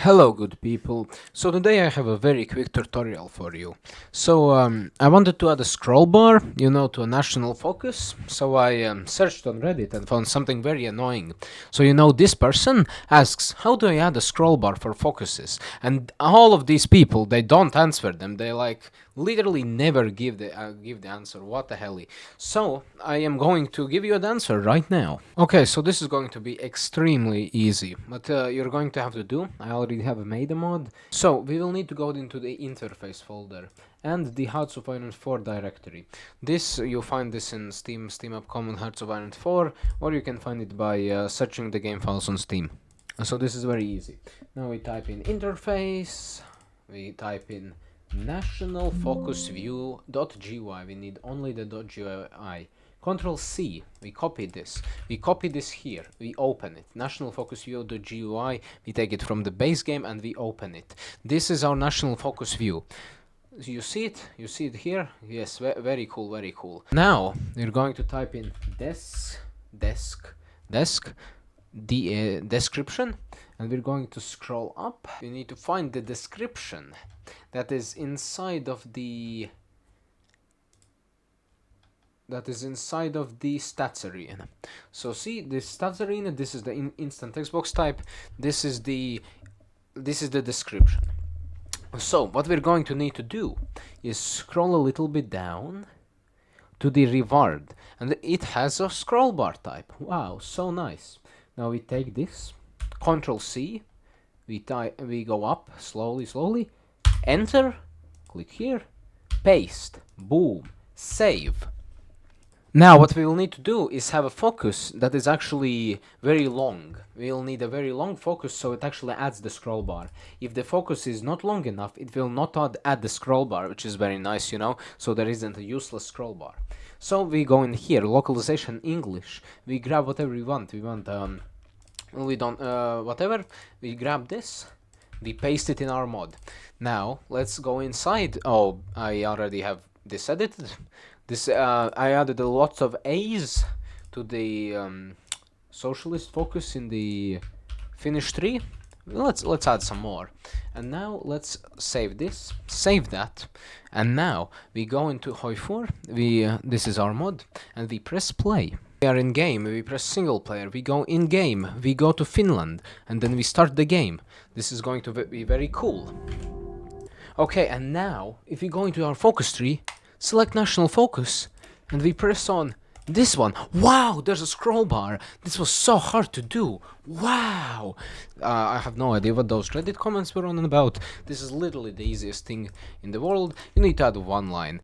Hello good people. So today I have a very quick tutorial for you. So I wanted to add a scroll bar, to a national focus. So I searched on Reddit and found something very annoying. So this person asks, how do I add a scroll bar for focuses? And all of these people, they don't answer them. They literally never give the answer. What the hell? So I am going to give you an answer right now. Okay, so this is going to be extremely easy, but you're going to have to do, I already have made a mod. So we will need to go into the interface folder and the Hearts of Iron 4 directory. You'll find this in Steam App Common Hearts of Iron 4, or you can find it by searching the game files on Steam. So this is very easy. Now we type in interface, we type in nationalfocusview.gui. We need only the .gui. Control C, we copy this here, we open it, nationalfocusview.gui, we take it from the base game and we open it. This is our national focus view. You see it here? Yes, very cool. Now you're going to type in desk description, and we're going to scroll up. We need to find the description that is inside of the stats arena. So see this stats arena, this is the instantTextboxType, this is the description. So what we're going to need to do is scroll a little bit down to the reward, and it has a scroll bar type. Wow, so nice. Now we take this, Control C, we go up slowly, enter, click here, paste, boom, save. Now what we will need to do is have a focus that is actually very long. We'll need a very long focus so it actually adds the scroll bar. If the focus is not long enough, it will not add the scroll bar, which is very nice, so there isn't a useless scroll bar. So we go in here, localization English, we grab whatever we want. Whatever, we grab this, we paste it in our mod. Now let's go inside. Oh, I already have this edited. I added a lot of A's to the socialist focus in the finish tree. Let's add some more. And now let's save this, save that, and now we go into Hoi4. This is our mod, and we press play. We are in game, we press single player, we go in game, we go to Finland, and then we start the game. This is going to be very cool. Okay, and now if we go into our focus tree, select national focus, and we press on this one. Wow, there's a scroll bar. This was so hard to do. Wow. I have no idea what those Reddit comments were on and about. This is literally the easiest thing in the world. You need to add one line.